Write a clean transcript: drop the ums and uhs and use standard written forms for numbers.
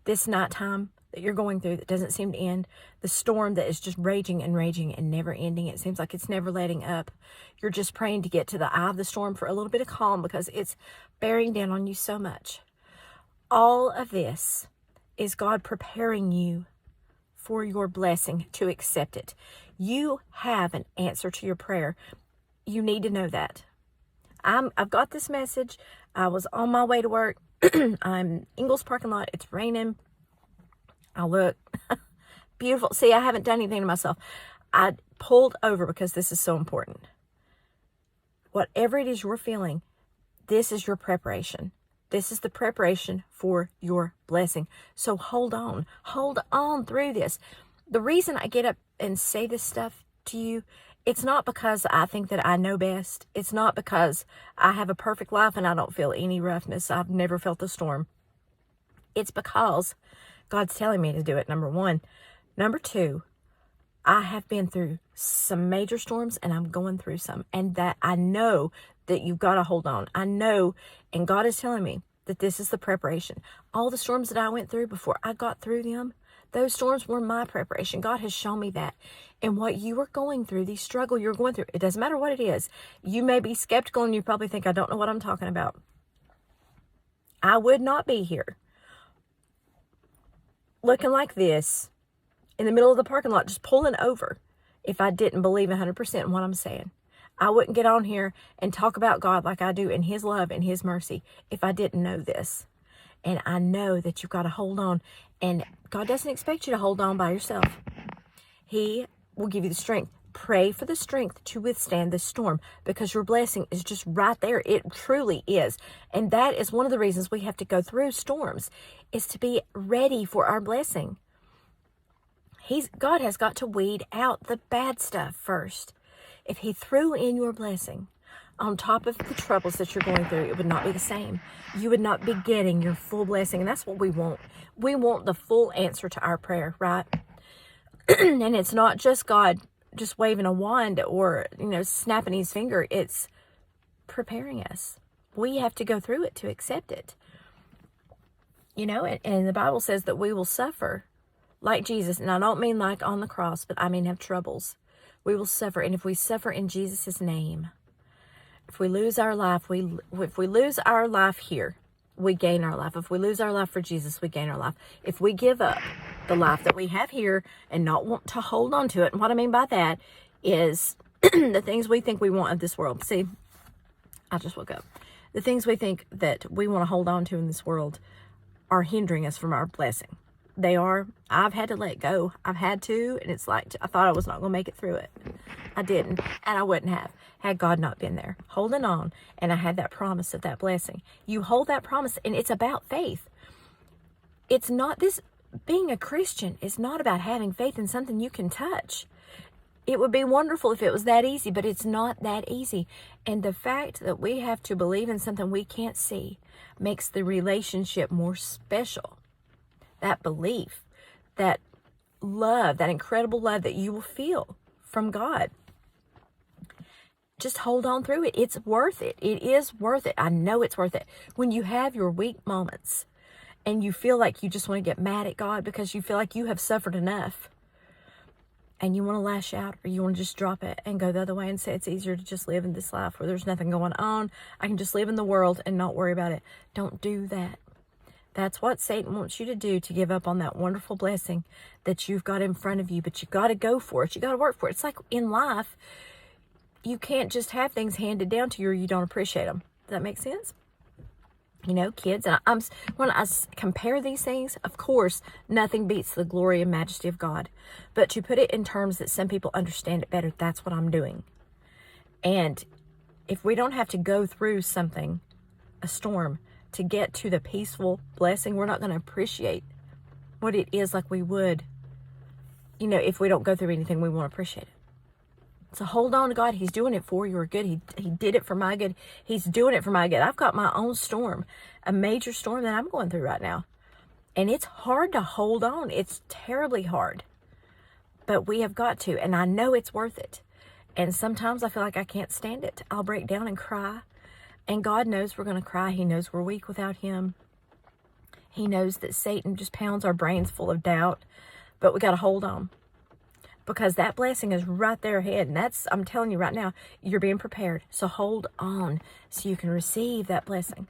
this nighttime that you're going through that doesn't seem to end, the storm that is just raging and raging and never ending. It seems like it's never letting up. You're just praying to get to the eye of the storm for a little bit of calm because it's bearing down on you so much. All of this is God preparing you for your blessing to accept it. You have an answer to your prayer. You need to know that. I've got this message. I was on my way to work. I'm Ingles parking lot. It's raining. I look beautiful. See, I haven't done anything to myself. I pulled over because this is so important. Whatever it is you're feeling, this is your preparation. This is the preparation for your blessing. So hold on. Hold on through this. The reason I get up and say this stuff to you, it's not because I think that I know best. It's not because I have a perfect life and I don't feel any roughness. I've never felt the storm. It's because God's telling me to do it, number one. Number two, I have been through some major storms and I'm going through some. And that I know that you've got to hold on. I know, and God is telling me that this is the preparation. All the storms that I went through before I got through them, those storms were my preparation. God has shown me that. And what you are going through, the struggle you're going through, it doesn't matter what it is. You may be skeptical and you probably think, I don't know what I'm talking about. I would not be here looking like this in the middle of the parking lot, just pulling over, if I didn't believe 100% in what I'm saying. I wouldn't get on here and talk about God like I do in His love and His mercy if I didn't know this. And I know that you've got to hold on. And God doesn't expect you to hold on by yourself. He will give you the strength. Pray for the strength to withstand the storm because your blessing is just right there. It truly is. And that is one of the reasons we have to go through storms, is to be ready for our blessing. God has got to weed out the bad stuff first. If He threw in your blessing on top of the troubles that you're going through, it would not be the same. You would not be getting your full blessing. And that's what we want. We want the full answer to our prayer, right? And it's not just God just waving a wand or, snapping His finger. It's preparing us. We have to go through it to accept it. And the Bible says that we will suffer like Jesus. And I don't mean like on the cross, but I mean have troubles. We will suffer. And if we suffer in Jesus' name, if we lose our life, if we lose our life here, we gain our life. If we lose our life for Jesus, we gain our life. If we give up the life that we have here and not want to hold on to it, and what I mean by that is the things we think we want of this world. See, I just woke up. The things we think that we want to hold on to in this world are hindering us from our blessing. They are. I've had to let go. I've had to, and it's like I thought I was not going to make it through it. I didn't, and I wouldn't have had God not been there, holding on, and I had that promise of that blessing. You hold that promise, and it's about faith. It's not this, being a Christian is not about having faith in something you can touch. It would be wonderful if it was that easy, but it's not that easy. And the fact that we have to believe in something we can't see makes the relationship more special. That belief, that love, that incredible love that you will feel from God. Just hold on through it. It's worth it. It is worth it. I know it's worth it. When you have your weak moments and you feel like you just want to get mad at God because you feel like you have suffered enough and you want to lash out, or you want to just drop it and go the other way and say it's easier to just live in this life where there's nothing going on. I can just live in the world and not worry about it. Don't do that. That's what Satan wants you to do, to give up on that wonderful blessing that you've got in front of you. But you got to go for it. You got to work for it. It's like in life, you can't just have things handed down to you or you don't appreciate them. Does that make sense? Kids, and when I compare these things, of course, nothing beats the glory and majesty of God. But to put it in terms that some people understand it better, that's what I'm doing. And if we don't have to go through something, a storm, to get to the peaceful blessing, we're not going to appreciate what it is like we would, if we don't go through anything, we won't appreciate it. So hold on to God. He's doing it for your good. He did it for my good. He's doing it for my good. I've got my own storm, a major storm that I'm going through right now. And it's hard to hold on. It's terribly hard. But we have got to, and I know it's worth it. And sometimes I feel like I can't stand it. I'll break down and cry. And God knows we're going to cry. He knows we're weak without Him. He knows that Satan just pounds our brains full of doubt, but we got to hold on, because that blessing is right there ahead. And that's, I'm telling you right now, you're being prepared. So hold on so you can receive that blessing.